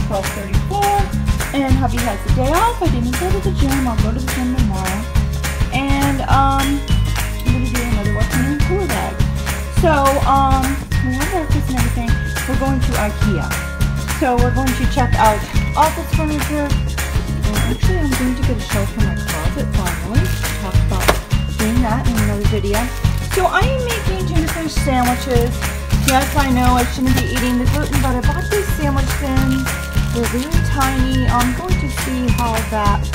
12:34, and hubby has the day off. I didn't go to the gym. I'll go to the gym tomorrow. And I'm gonna do another what's in the cooler bag. So we have breakfast and everything. We're going to IKEA. So we're going to check out office furniture. And actually, I'm going to get a shelf for my closet finally. Talk about doing that in another video. So I am making tuna fish sandwiches. Yes, I know I shouldn't be eating the gluten, but I bought these sandwich thins. They're really tiny. I'm going to see how that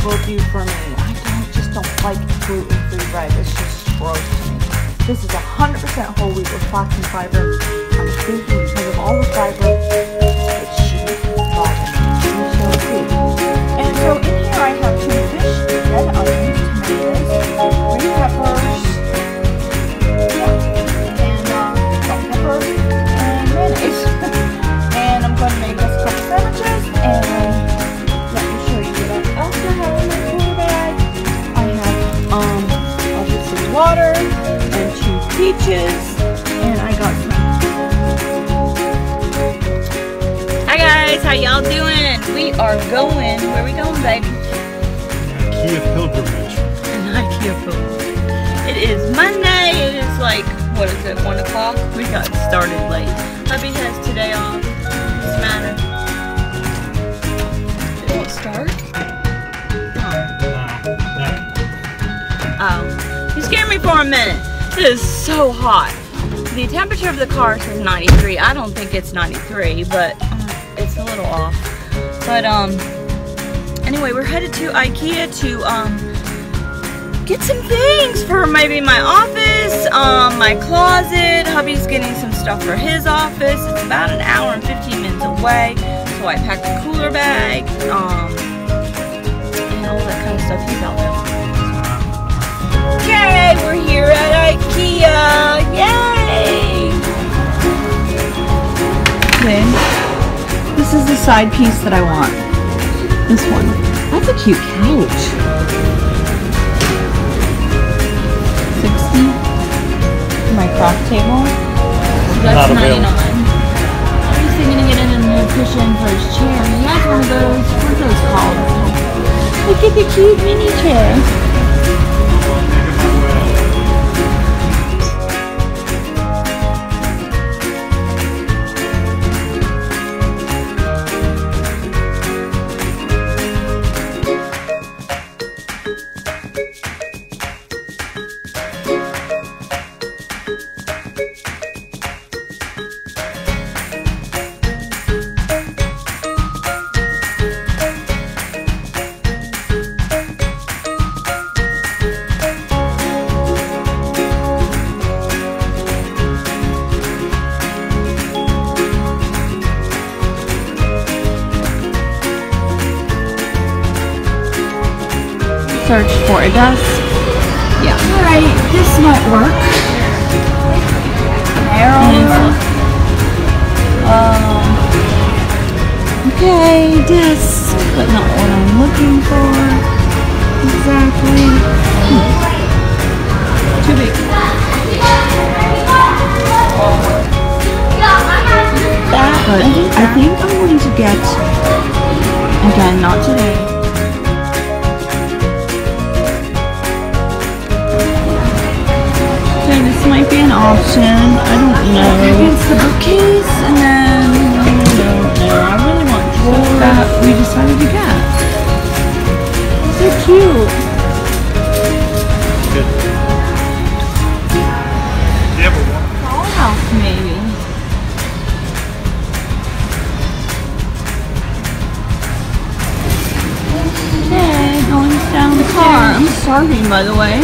will do for me. I just don't like gluten-free bread. It's just gross to me. This is 100% whole wheat with flax and fiber. I'm thinking because of all the fiber, it shouldn't bother me. We shall see. And so in here I have tuna fish, red onions, tomatoes, green peppers, and I'm going to make us a couple sandwiches, and let me show you what else I have in my cooler bag. I have obviously water and 2 peaches, and I got some. Hi guys, how y'all doing? We are going, where are we going, baby? IKEA pilgrimage. An IKEA pilgrimage. It is Monday. It is like, what is it, 1 o'clock? We got started late. Hubby has today off. What's the matter? Did it start? Oh. You scared me for a minute. It is so hot. The temperature of the car says 93. I don't think it's 93, but it's a little off. But anyway, we're headed to IKEA to get some things for maybe my office, my closet. Hubby's getting some stuff for his office. It's about an hour and 15 minutes away, so I packed a cooler bag, and all that kind of stuff. He's out there. Okay, we're here at IKEA. Yay! Okay, this is the side piece that I want. This one. That's a cute couch. 60 for my craft table. So that's 99. He's thinking of getting a new cushion for his chair. He has one of those. What are those called? Look at the cute mini chair. Search for a desk. Yeah. Alright, this might work. Narrower. Okay, desk, but not what I'm looking for. Exactly. Too big. That, but I think I'm going to get, again, not today. This might be an option. I don't know. It's the bookcase, and then I really want drawers that we decided to get. They're cute. Good. Yeah, but what? Dollhouse, maybe. Okay, going down the car. I'm starving, by the way.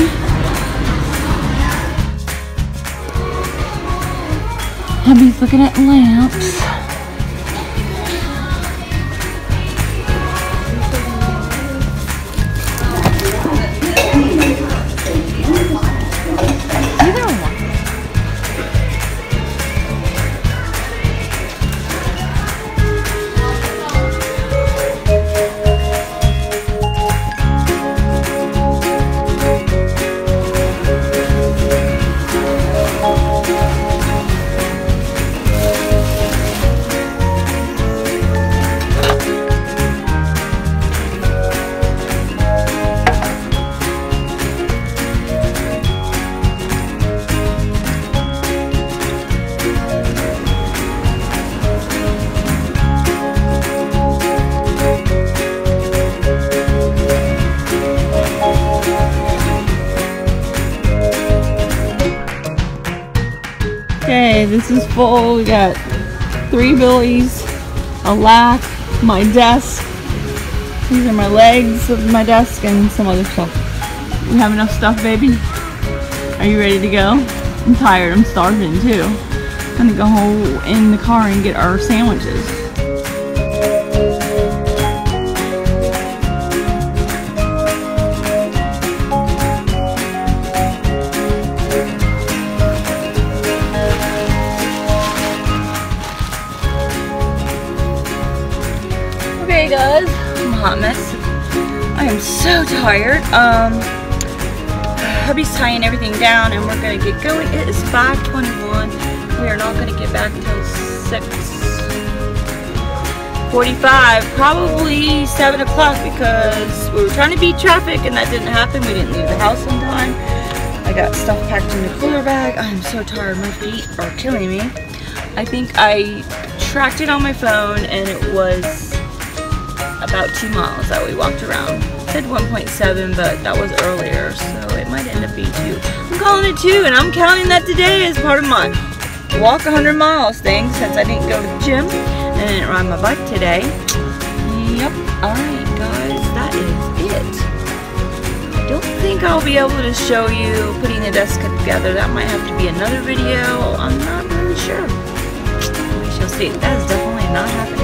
Hubby's looking at lamps. Okay, this is full. We got 3 billies, a lack, my desk. These are my legs of my desk and some other stuff. We have enough stuff, baby? Are you ready to go? I'm tired. I'm starving too. I'm gonna go home in the car and get our sandwiches. Okay guys, I'm a hot mess. I am so tired. Hubby's tying everything down and we're gonna get going. It is 5:21. We are not gonna get back until 6:45, probably 7 o'clock, because we were trying to beat traffic and that didn't happen. We didn't leave the house on time. I got stuff packed in the cooler bag. I'm so tired. My feet are killing me. I think I tracked it on my phone and it was about 2 miles that we walked around. It said 1.7, but that was earlier, so it might end up being 2. I'm calling it 2, and I'm counting that today as part of my walk 100 miles thing, since I didn't go to the gym and I didn't ride my bike today. Yep. Alright guys, that is it. I don't think I'll be able to show you putting the desk together. That might have to be another video. I'm not really sure. We shall see. That is definitely not happening.